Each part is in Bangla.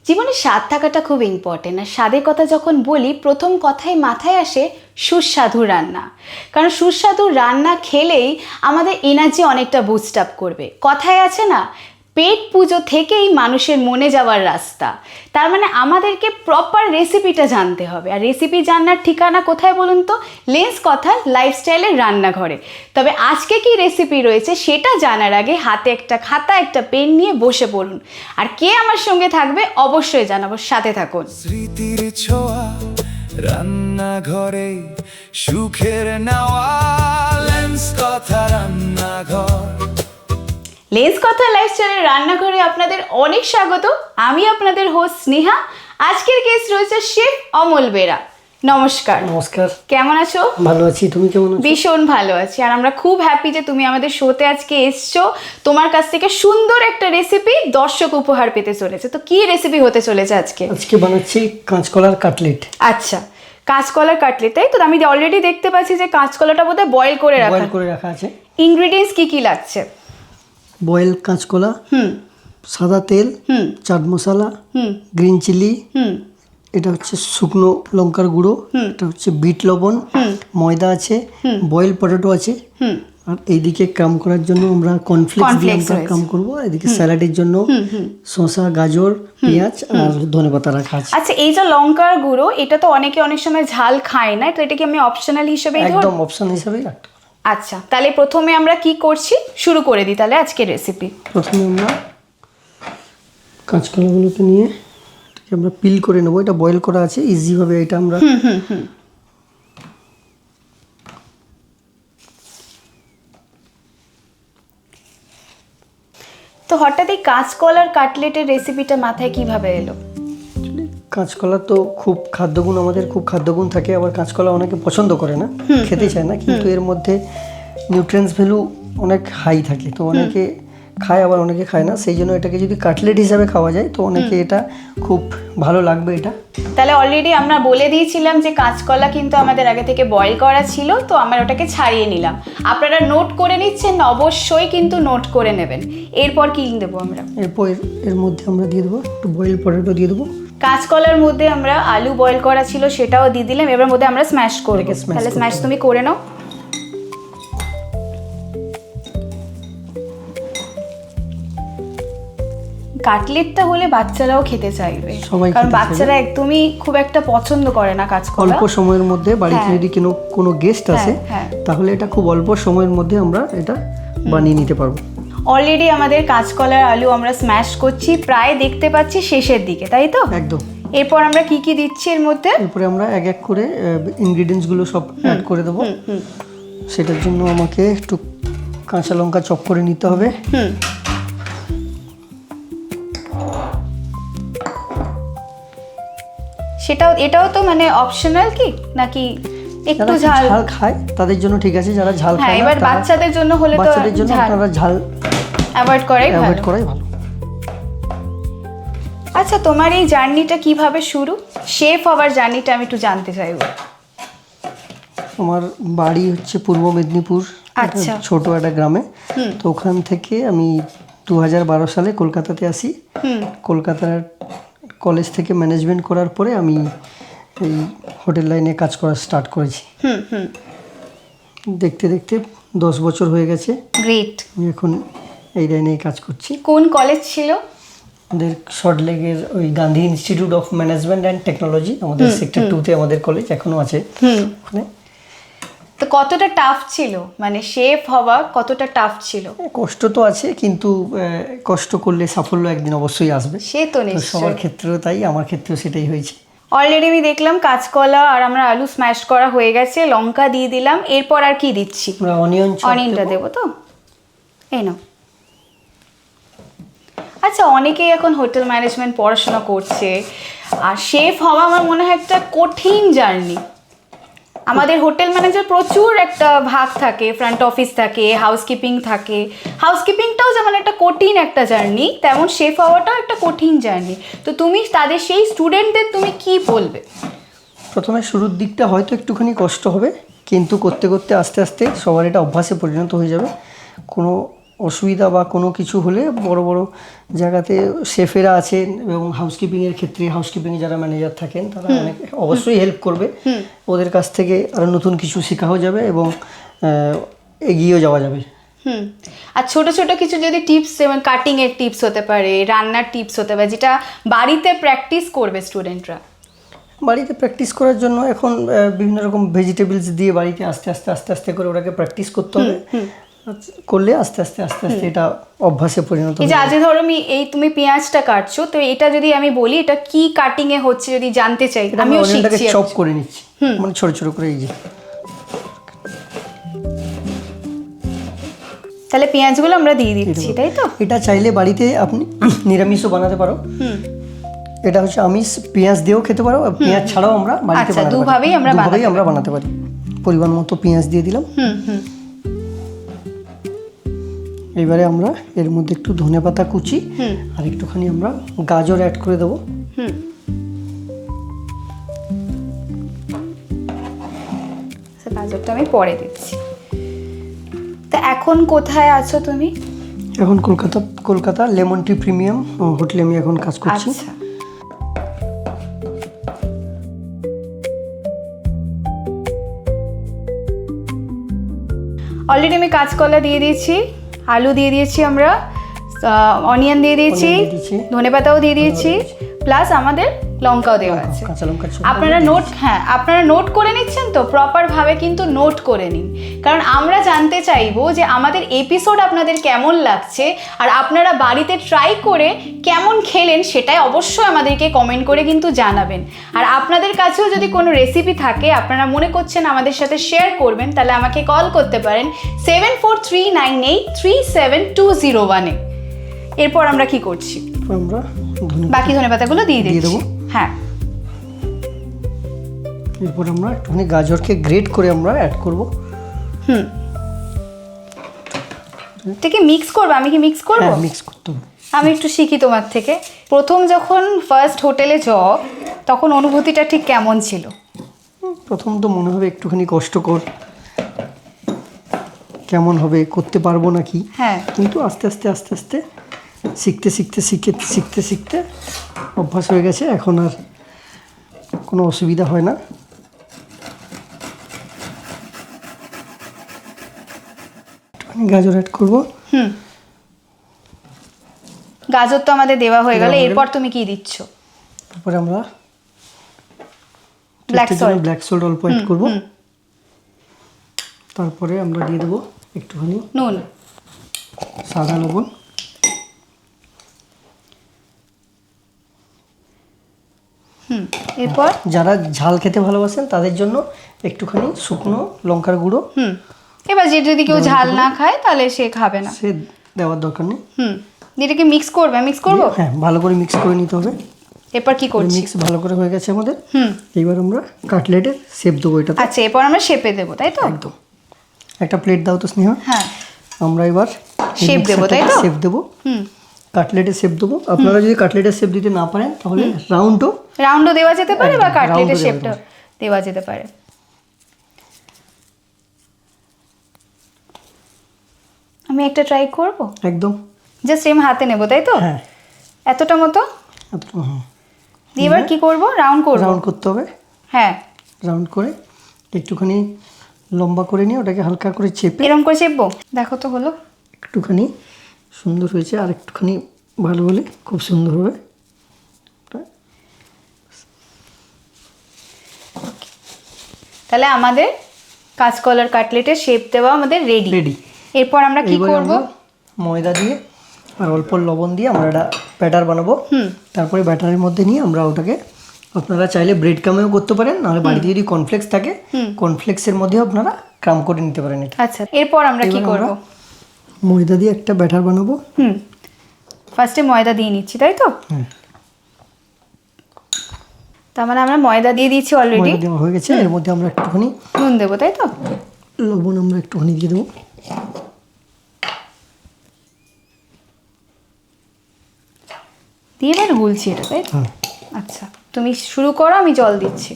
জীবনে স্বাদ থাকাটা খুব ইম্পর্টেন্ট। আর স্বাদের কথা যখন বলি প্রথম কথাই মাথায় আসে সুস্বাদু রান্না। কারণ সুস্বাদু রান্না খেলেই আমাদের এনার্জি অনেকটা বুস্ট আপ করবে। কথায় আছে না, পেট পুজো থেকেই মানুষের মনে যাওয়ার রাস্তা। তার মানে আমাদেরকে প্রপার রেসিপিটা জানতে হবে। আর রেসিপি জানার ঠিকানা কোথায় বলুন তো? লেন্স কথা লাইফস্টাইলের রান্নাঘরে। তবে আজকে কি রেসিপি রয়েছে সেটা জানার আগে হাতে একটা খাতা একটা পেন নিয়ে বসে পড়ুন। আর কে আমার সঙ্গে থাকবে অবশ্যই জানাবো, সাথে থাকুন। স্মৃতির ছোঁয়া রান্নাঘরে সুখের নাওয়া লেন্স কথা রান্নাঘর। লেন্স কথা লাইফস্টাইলের রান্নাঘরে আপনাদের অনেক স্বাগত। আমি আপনাদের হোস্ট স্নেহা। আজকের গেস্ট রয়েছে শেফ অমল বেরা। নমস্কার। নমস্কার। কেমন আছো? ভালো আছি, তুমি কেমন আছো? ভীষণ ভালো আছি। আর আমরা খুব হ্যাপি যে তুমি আমাদের শোতে আজকে এসছো। তোমার কাছ থেকে সুন্দর একটা রেসিপি দর্শক উপহার পেতে চলেছে। তো কি রেসিপি হতে চলেছে আজকে? আজকে বানাচ্ছি কাঁচকলার কাটলেট। আচ্ছা, কাঁচকলার কাটলেট, তাই তো? আমি অলরেডি দেখতে পাচ্ছি যে কাঁচকলাটা বোধহয় বয়েল করে রাখা আছে। ইনগ্রেডিয়েন্টস কি কি লাগছে? বয়েল কাঁচকলা, সাদা তেল, চাট মশলা, গ্রিন চিলি, এটা হচ্ছে শুকনো লঙ্কার গুঁড়ো, এটা হচ্ছে বিট লবণ, ময়দা আছে, বয়েল পটেটো আছে, আর এইদিকে ক্রাম করার জন্য আমরা কর্নফ্লেক্স দিয়ে আমরা ক্রাম করবো। এদিকে স্যালাডের জন্য শসা, গাজর, পেঁয়াজ আর ধনেপাতা রাখা আছে। আচ্ছা, এই যে লঙ্কার গুঁড়ো, এটা তো অনেকে অনেক সময় ঝাল খায় না, তো এটা কি আমি অপশনাল হিসেবে একদম অপশন হিসেবেই রাখতে পারবো। আচ্ছা, তাহলে প্রথমে আমরা কি করছি শুরু করে দিই তাহলে আজকের রেসিপি। প্রথমে আমরা কাঁচকলাগুলোকে নিয়ে আমরা পিল করে নেবো। এটা বয়েল করা আছে, ইজিভাবে এটা আমরা তো হঠাৎ এই কাঁচকলার কাটলেটের রেসিপিটা মাথায় কিভাবে এলো? কাঁচকলা তো খুব খাদ্যগুণ, আমাদের খুব খাদ্যগুণ থাকে, আবার কাঁচকলা অনেকে পছন্দ করে না, খেতে চায় না, কিন্তু এর মধ্যে নিউট্রিয়েন্টস ভ্যালু অনেক হাই থাকে, তো অনেকে খায় আবার অনেকে খায় না। সেই জন্য এটাকে যদি কাটলেট হিসাবে খাওয়া যায় তো অনেকে এটা খুব ভালো লাগবে। এটা তাহলে অলরেডি আমরা বলে দিয়েছিলাম যে কাঁচকলা কিন্তু আমাদের আগে থেকে বয়েল করা ছিল, তো আমরা ওটাকে ছাড়িয়ে নিলাম। আপনারা নোট করে নিচ্ছেন? অবশ্যই কিন্তু নোট করে নেবেন। এরপর কি দেবো আমরা? এরপর এর মধ্যে আমরা দিয়ে দেবো একটু বয়েল পটেটো দিয়ে দেবো। কাঁচকলার মধ্যে আমরা আলু বয়েল করা ছিল সেটাও দিয়ে দিলাম। এবার মধ্যে আমরা স্ম্যাশ করব। তাহলে স্ম্যাশ তুমি করে নাও। কাটলেটটা হলে বাচ্চারাও খেতে চাইবে, কারণ বাচ্চারা একদমই খুব একটা পছন্দ করে না কাঁচকলা। অল্প সময়ের মধ্যে বাড়িতে যদি কোনো গেস্ট আসে তাহলে এটা খুব অল্প সময়ের মধ্যে আমরা এটা বানিয়ে নিতে পারবো। অলরেডি আমাদের কাঁচকলার আলু আমরা স্ম্যাশ করছি, প্রায় দেখতে পাচ্ছি শেষের দিকে, তাই তো? একদম। এরপর আমরা কি কি দিচ্ছি এর মধ্যে? এরপরে আমরা এক এক করে ইনগ্রেডিয়েন্টসগুলো সব অ্যাড করে দেবো। সেটার জন্য আমাকে একটু কাঁচা লঙ্কা চপ করে নিতে হবে। এটাও তো মানে অপশনাল কি নাকি? একটু ঝাল খায় তাদের জন্য ঠিক আছে, যারা ঝাল খায় না। এবার বাচ্চাদের জন্য হলে তো বাচ্চাদের জন্য আপনারা ঝাল অ্যাভয়েড করাই ভালো। আচ্ছা, তোমার এই জার্নিটা কিভাবে শুরু? শেফ হওয়ার জার্নিটা আমি একটু জানতে চাইবো। আমার বাড়ি হচ্ছে পূর্ব মেদিনীপুর, আচ্ছা, ছোট একটা গ্রামে। তো ওখান থেকে আমি 2012 সালে কলকাতাতে আসি। কলকাতার কলেজ থেকে ম্যানেজমেন্ট করার পরে আমি এই হোটেল লাইনে কাজ করা স্টার্ট করেছি। দেখতে দেখতে 10 বছর হয়ে গেছে। গ্রেট। আমি এখন এই লাইনে কাজ করছি। কোন কলেজ ছিল? আমাদের সল্টলেকের ওই Gandhi institute of management and technology, আমাদের সেক্টর 2-তে আমাদের কলেজ এখনো আছে ওখানে। তো কতটা টাফ ছিল, মানে শেফ হওয়া কতটা টাফ ছিল? কষ্ট তো আছে, কিন্তু কষ্ট করলে সাফল্য একদিন অবশ্যই আসবে। সে তো নিশ্চয়ই, সবার ক্ষেত্রেও তাই, আমার ক্ষেত্রেও সেটাই হয়েছে। অলরেডি আমি দেখলাম কাঁচকলা আর আমরা আলু স্ম্যাশ করা হয়ে গেছে, লঙ্কা দিয়ে দিলাম। এরপর আর কি দিচ্ছি? অনিয়নটা দেবো তো? এই নাও। আচ্ছা, অনেকেই এখন হোটেল ম্যানেজমেন্ট পড়াশোনা করছে, আর শেফ হওয়া আমার মনে হয় একটা কঠিন জার্নি। আমাদের হোটেল ম্যানেজার প্রচুর একটা ভাগ থাকে, ফ্রন্ট অফিস থাকে, হাউসকিপিং থাকে। হাউসকিপিংটাও যেমন একটা কঠিন একটা জার্নি, তেমন শেফ হওয়াটাও একটা কঠিন জার্নি। তো তুমি তাদের সেই স্টুডেন্টদের তুমি কি বলবে? প্রথমে শুরুর দিকটা হয়তো একটুখানি কষ্ট হবে, কিন্তু করতে করতে আস্তে আস্তে সবার এটা অভ্যাসে পরিণত হয়ে যাবে। কোনো অসুবিধা বা কোনো কিছু হলে বড় বড় জায়গাতে শেফেরা আছেন এবং হাউসকিপিংয়ের ক্ষেত্রে হাউসকিপিংয়ে যারা ম্যানেজার থাকেন তারা অনেক অবশ্যই হেল্প করবে। ওদের কাছ থেকে আরও নতুন কিছু শেখাও যাবে এবং এগিয়েও যাওয়া যাবে। আর ছোট ছোট কিছু যদি টিপস, যেমন কাটিং এর টিপস হতে পারে, রান্নার টিপস হতে পারে, যেটা বাড়িতে প্র্যাকটিস করবে স্টুডেন্টরা। বাড়িতে প্র্যাকটিস করার জন্য এখন বিভিন্ন রকম ভেজিটেবলস দিয়ে বাড়িতে আস্তে আস্তে আস্তে আস্তে করে ওটাকে প্র্যাকটিস করতে হবে। করলে আস্তে আস্তে আস্তে আস্তে এটা অভ্যাসে পরিণত এই যে আজ ধরো তুমি পেঁয়াজটা কাটছো, তো এটা যদি আমি বলি এটা কি কাটিং এ হচ্ছে যদি জানতে চাই, আমিও শিখছি। চপ করে নিচ্ছি, মানে ছোট ছোট করে। এই যে তাহলে পেঁয়াজগুলো আমরা দিয়ে দিচ্ছি, তাই তো? এটা চাইলে বাড়িতে আপনি নিরামিষও বানাতে পারো। এটা হচ্ছে আমিষ, পেঁয়াজ দিয়েও খেতে পারো, পেঁয়াজ ছাড়াও আমরা বাড়িতে বানাতে পারি। দুভাবেই আমরা বানাতে পারি। পরিমাণ মতো পেঁয়াজ দিয়ে দিলাম। এবারে আমরা এর মধ্যে একটু ধনেপাতা কুচি আর একটুখানি আমরা গাজর অ্যাড করে দেবো। গাজরটা আমি পরে দিচ্ছি। তা এখন কোথায় আছো তুমি? এখন কলকাতা লেমন টি প্রিমিয়াম হোটেলে আমি এখন কাজ করছি। আচ্ছা, অলরেডি আমি কাঁচকলা দিয়ে দিয়েছি, আলু দিয়ে দিয়েছি, আমরা অনিয়ন দিয়ে দিয়েছি, ধনেপাতাও দিয়ে দিয়েছি, প্লাস আমাদের লঙ্কাও দেওয়া আছে। আপনারা নোট করে নিচ্ছেন তো? প্রপার ভাবে কিন্তু নোট করে নিন, কারণ আমরা জানতে চাইবো যে আমাদের এপিসোড আপনাদের কেমন লাগছে, আর আপনারা বাড়িতে ট্রাই করে কেমন খেলেন সেটাই অবশ্যই আমাদেরকে কমেন্ট করে কিন্তু জানাবেন। আর আপনাদের কাছেও যদি কোনো রেসিপি থাকে আপনারা মনে করছেন আমাদের সাথে শেয়ার করবেন, তাহলে আমাকে কল করতে পারেন 7439837201-এ। এরপর আমরা কি করছি? আমরা বাকি ধনেপাতাগুলো দিয়ে দেবো। হ্যাঁ, এরপর আমরা একটুখানি গাজরকে গ্রেট করে আমরা অ্যাড করব। থেকে মিক্স করবে? আমি কি মিক্স করব? হ্যাঁ, মিক্স করতে হবে। আমি একটু শিখি তোমার থেকে। প্রথম যখন ফার্স্ট হোটেলে জব, তখন অনুভূতিটা ঠিক কেমন ছিল? প্রথম তো মনে হবে একটুখানি কষ্টকর, কেমন হবে, করতে পারবো নাকি। হ্যাঁ, কিন্তু আস্তে আস্তে আস্তে আস্তে শিখতে অভ্যাস হয়ে গেছে, এখন আর কোনো অসুবিধা হয় না। একটুখানি গাজর অ্যাড করবো। গাজর তো আমাদের দেওয়া হয়ে গেল। এরপর তুমি কি দিচ্ছ? তারপরে আমরা ব্ল্যাক সল্ট অল্প অ্যাড করবো। তারপরে আমরা দিয়ে দেবো একটুখানি নুন, সাদা লবণ, এরপর যারা ঝাল খেতে ভালোবাসেন তাদের জন্য একটুখানি শুকনো লঙ্কার গুঁড়ো। এবার যদি কেউ ঝাল না খায় তাহলে সে খাবে না, সে দেওয়ার দরকার নেই। এটাকে মিক্স করবো। হ্যাঁ, ভালো করে মিক্স করে নিতে হবে। এরপর কি করছি? মিক্স ভালো করে হয়ে গেছে আমাদের। এইবার আমরা কাটলেটের শেপ দেবো এটা। আচ্ছা, এরপর আমরা শেপে দেবো, তাই তো? একদম। একটা প্লেট দাও তো স্নেহা। হ্যাঁ, আমরা এবার শেপ দেবো, তাই তো? শেপ দেবো, কাটলেটের শেপ দেবো। আপনারা যদি কাটলেটের শেপ দিতে না পারেন তাহলে রাউন্ডও দেওয়া যেতে পারে, বা কাটলেটের শেপটা দেওয়া যেতে পারে। আমি একটা ট্রাই করব। একদম জাস্ট হাতে নেব, তাই তো? হ্যাঁ, এতটা মতো দিয়ে এবার কি করব? রাউন্ড করতে হবে। হ্যাঁ, রাউন্ড করে একটুখানি লম্বা করে নিয়ে ওটাকে হালকা করে চেপে এরকম করে চেপবো। দেখো তো হলো? একটুখানি সুন্দর হয়েছে, আর একটুখানি ভালো হলে খুব সুন্দর হবে। তাহলে আমাদের কাঁচকলার কাটলেটের শেপ দেওয়া আমাদের রেডি। এরপর আমরা কি করব? ময়দা দিয়ে আর অল্প লবণ দিয়ে আমরা একটা ব্যাটার বানাবো। তারপরে ব্যাটারের মধ্যে নিয়ে আমরা ওটাকে, আপনারা চাইলে ব্রেড ক্রামেও করতে পারেন, নাহলে বাড়িতে যদি কর্নফ্লেক্স থাকে কর্নফ্লেক্সের মধ্যেও আপনারা ক্রাম করে নিতে পারেন এটা। আচ্ছা, এরপর আমরা কি করব? ময়দা দিয়ে একটা ব্যাটার বানাবো। ফার্স্টে ময়দা দিয়ে নিচ্ছি, তাই তো? তার মানে আমরা ময়দা দিয়ে দিয়েছি অলরেডি। ময়দা দেওয়া হয়ে গেছে। এর মধ্যে আমরা একটুখানি নুন দেবো, তাই তো? লবণ আমরা একটুখানি দিয়ে দেবো। দিয়ে এবার গুলছি এটা, তাই তো? আচ্ছা, তুমি শুরু করো, আমি জল দিচ্ছি।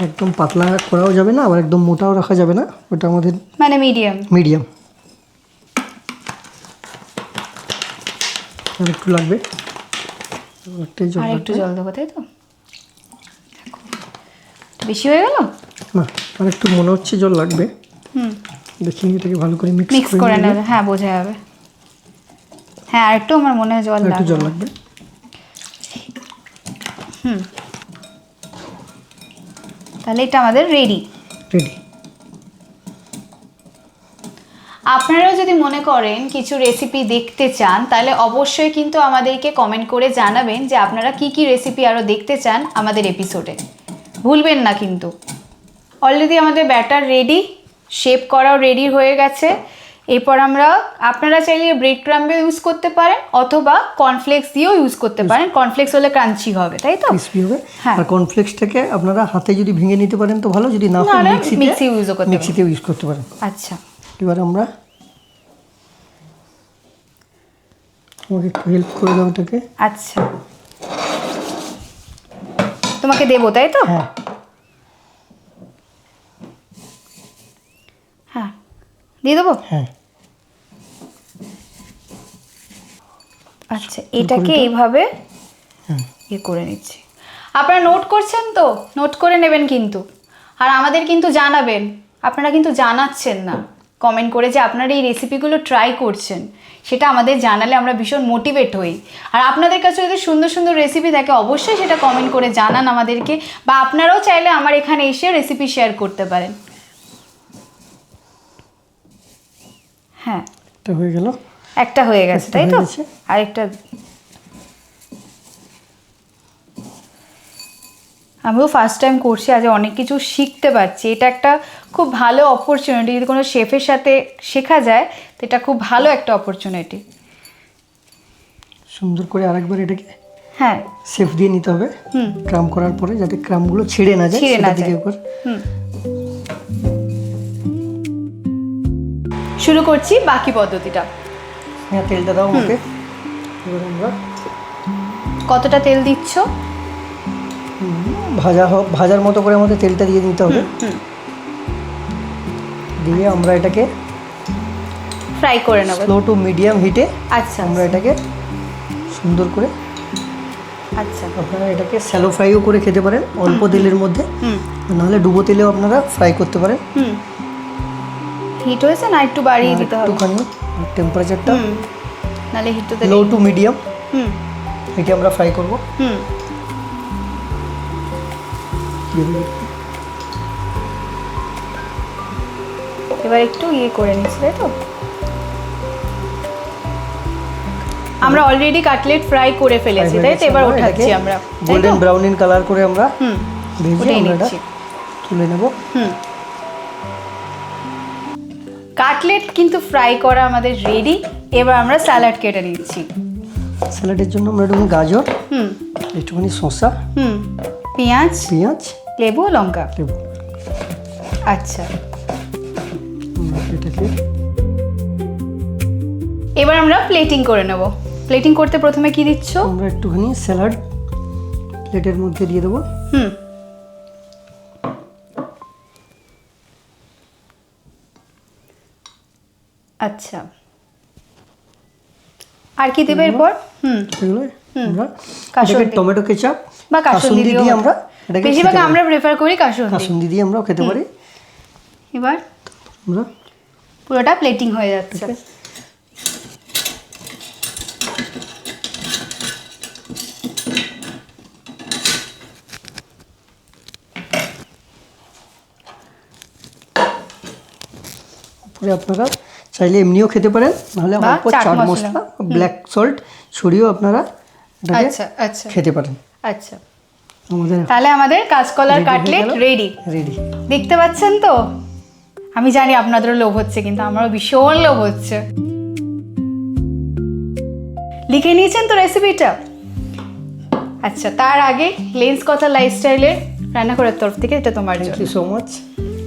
একদম পাতলা করাও যাবে না, আবার একদম মোটাও রাখা যাবে না, ওটা আমাদের মানে মিডিয়াম। আর একটু লাগবে, একটাই জল আর একটু লাগবে। জল দেবো, তাই তো? দেখো, বেশি হয়ে গেল? না, আর একটু মনে হচ্ছে জল লাগবে। দেখি এটাকে ভালো করে মিক্স করে নেবে, হ্যাঁ বোঝা যাবে। হ্যাঁ আর একটু আমার মনে হয় জল একটু জল লাগবে। লাগবে। তাহলে এটা আমাদের রেডি। রেডি। আপনারাও যদি মনে করেন কিছু রেসিপি দেখতে চান, তাহলে অবশ্যই কিন্তু আমাদেরকে কমেন্ট করে জানাবেন যে আপনারা কি কি রেসিপি আরও দেখতে চান আমাদের এপিসোডে। ভুলবেন না কিন্তু। অলরেডি আমাদের ব্যাটার রেডি, শেপ করাও রেডি হয়ে গেছে। এরপর আপনারা চাইলে ব্রেড ক্রাম্বও ইউজ করতে পারেন অথবা কর্নফ্লেক্স দিয়েও ইউজ করতে পারেন। কর্নফ্লেক্স হলে ক্রাঞ্চি হবে, তাই তো? ক্রিসপি হবে। হ্যাঁ। আর কর্নফ্লেক্সটাকে আপনারা হাতে যদি ভেঙে নিতে পারেন তো ভালো, যদি না নাহলে পারেন মিক্সি ইউজও করতে পারেন। মিক্সিতে ইউজ করতে পারেন। আচ্ছা, এবার আমরা আমাকে একটু হেল্প করে দাও এটাকে। আচ্ছা তোমাকে দেবো, তাই তো? হ্যাঁ। হ্যাঁ দিয়ে দেবো। হ্যাঁ। আচ্ছা এটাকে এইভাবে হ্যাঁ। ইয়ে করে নিচ্ছি। আপনারা নোট করছেন তো? নোট করে নেবেন কিন্তু। আর আমাদের কিন্তু জানাবেন, আপনারা কিন্তু জানাচ্ছেন না কমেন্ট করে যে আপনারা এই রেসিপিগুলো ট্রাই করছেন। সেটা আমাদের জানালে আমরা ভীষণ মোটিভেট হই। আর আপনাদের কাছে যদি সুন্দর সুন্দর রেসিপি থাকে অবশ্যই সেটা কমেন্ট করে জানান আমাদেরকে, বা আপনারাও চাইলে আমার এখানে এসে রেসিপি শেয়ার করতে পারেন। হ্যাঁ এটা হয়ে গেল। একটা হয়ে গেছে, একটা তাই তো? হয়ে গেছে। আরেকটা আমিও ফার্স্ট টাইম করছি, আজ অনেক কিছু শিখতে পারছি। এটা একটা খুব ভালো অপরচুনিটি, যদি কোনো শেফের সাথে শেখা যায় তো এটা খুব ভালো একটা অপরচুনিটি। সুন্দর করে আরেকবার এটাকে হ্যাঁ সেফ দিয়ে নিতে হবে ক্রাম করার পরে, যাতে ক্রামগুলো ছেড়ে না যায়। ছিঁড়ে না সেটার দিকে যায়। একবার শুরু করছি বাকি পদ্ধতিটা। হ্যাঁ, তেলটা দাও আমাকে। এবার আমরা কতটা তেল দিচ্ছ? ভাজার মতো করে আমাদের তেলটা দিয়ে দিতে হবে। দিয়ে আমরা এটাকে ফ্রাই করে নেব। স্লো টু মিডিয়াম হিটে আচ্ছা আমরা এটাকে সুন্দর করে, আচ্ছা আপনারা এটাকে স্যালো ফ্রাইও করে খেতে পারেন অল্প তেলের মধ্যে, নাহলে ডুবো তেলেও আপনারা ফ্রাই করতে পারেন। হিট হয়েছে না, একটু বাড়িয়ে দিতে হবে একটুখানি টেম্পারেচারটা নাহলে হিট তো লো টু মিডিয়াম হুম হিটে আমরা ফ্রাই করব। হুম এবার একটু ইয়ে করে নিচ্ছি, তাই তো? আমরা অলরেডি কাটলেট ফ্রাই করে ফেলেছি, তাই তো? এবার ওঠাচ্ছি আমরা, তাই তো? গোল্ডেন ব্রাউনিং কালার করে আমরা ভেজে ওটাই আমরা এটা নিচ্ছি। তুলে নেব। কাটলেট কিন্তু ফ্রাই করা আমাদের রেডি। এবার আমরা স্যালাড কেটে নিচ্ছি। স্যালাডের জন্য আমরা একটুখানি গাজর, একটুখানি শসা, পেঁয়াজ, লেবু, লঙ্কা। লেবু, আচ্ছা এটাকে এবার আমরা প্লেটিং করে নেব। প্লেটিং করতে প্রথমে কি দিচ্ছ? আমরা একটুখানি স্যালাড প্লেটের মধ্যে দিয়ে দেবো। আচ্ছা আর কি দেবে এরপর? এগুলো আমরা কাসুন্দি। এটাকে টমেটো কেচাপ বা কাসুন্দি দিয়ে দিয়েও আমরা এটাকে বেশিরভাগ খেতে পারি। আমরা প্রেফার করি কাসুন্দি। কাসুন্দি দিয়ে আমরাও খেতে পারি। এবার আমরা পুরোটা প্লেটিং হয়ে যাচ্ছে। উপরে আপনারা চাইলে এমনিও খেতে পারেন, নাহলে বা অল্প চাট চাট মশলা, মশলা, ব্ল্যাক সল্ট ছড়িয়েও আপনারা এটাকে আচ্ছা আচ্ছা খেতে পারেন। আচ্ছা আমাদের তাহলে আমাদের কাঁচকলার ready হয়ে কাটলেট গেল। রেডি। রেডি। দেখতে পাচ্ছেন তো? আমি জানি আপনাদেরও লোভ হচ্ছে, কিন্তু আমারও ভীষণ লোভ হচ্ছে। লিখে নিয়েছেন তো রেসিপিটা? আচ্ছা তার আগে লেন্স কথা লাইফস্টাইলের রান্না করার তরফ থেকে এটা তোমার থ্যাংক জন্য। You so much.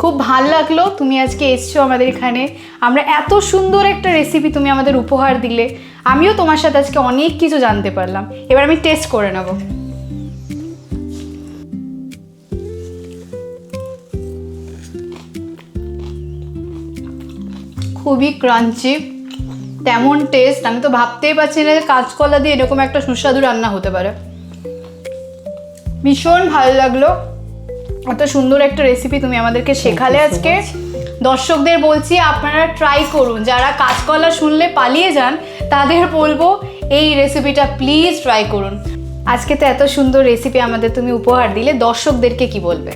খুব ভালো লাগলো তুমি আজকে এসছো আমাদের এখানে। আমরা এত সুন্দর একটা রেসিপি তুমি আমাদের উপহার দিলে। আমিও তোমার সাথে আজকে অনেক কিছু জানতে পারলাম। এবার আমি টেস্ট করে নেব। খুবই ক্রাঞ্চি, তেমন টেস্ট আমি তো ভাবতেই পারছি না যে কাঁচকলা দিয়ে এরকম একটা সুস্বাদু রান্না হতে পারে। ভীষণ ভালো লাগলো, এত সুন্দর একটা রেসিপি তুমি আমাদেরকে শেখালে আজকে। দর্শকদের বলছি আপনারা ট্রাই করুন, যারা কাঁচকলা শুনলে পালিয়ে যান তাদের বলবো এই রেসিপিটা প্লিজ ট্রাই করুন। আজকে তো এত সুন্দর রেসিপি আমাদের তুমি উপহার দিলে, দর্শকদেরকে কি বলবে?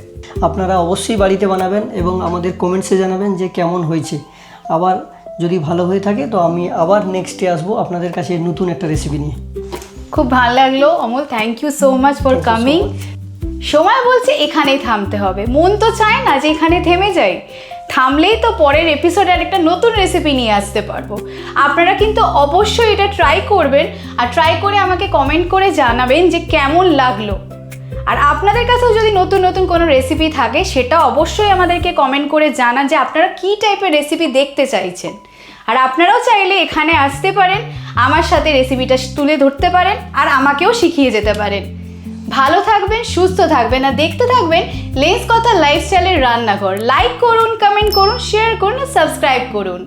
আপনারা অবশ্যই বাড়িতে বানাবেন এবং আমাদের কমেন্টসে জানাবেন যে কেমন হয়েছে। আবার যদি ভালো হয়ে থাকে তো আমি আবার নেক্সটে আসবো আপনাদের কাছে নতুন একটা রেসিপি নিয়ে। খুব ভালো লাগলো Amal, thank you so much for coming. সময় বলছে এখানেই থামতে হবে, মন তো চায় না যে এখানে থেমে যাই, থামলেই তো পরের এপিসোডে একটা নতুন রেসিপি নিয়ে আসতে পারবো। আপনারা কিন্তু অবশ্যই এটা ট্রাই করবেন, আর ট্রাই করে আমাকে কমেন্ট করে জানাবেন যে কেমন লাগলো। আর আপনাদের কাছেও যদি নতুন নতুন কোনো রেসিপি থাকে সেটা অবশ্যই আমাদেরকে কমেন্ট করে জানান যে আপনারা কী টাইপের রেসিপি দেখতে চাইছেন। আর আপনারাও চাইলে এখানে আসতে পারেন, আমার সাথে রেসিপিটা তুলে ধরতে পারেন আর আমাকেও শিখিয়ে যেতে পারেন। ভালো থাকবেন, সুস্থ থাকবেন, আর দেখতে থাকবেন লেন্স কথা লাইফস্টাইলের রান্নাঘর। লাইক করুন, কমেন্ট করুন, শেয়ার করুন, সাবস্ক্রাইব করুন।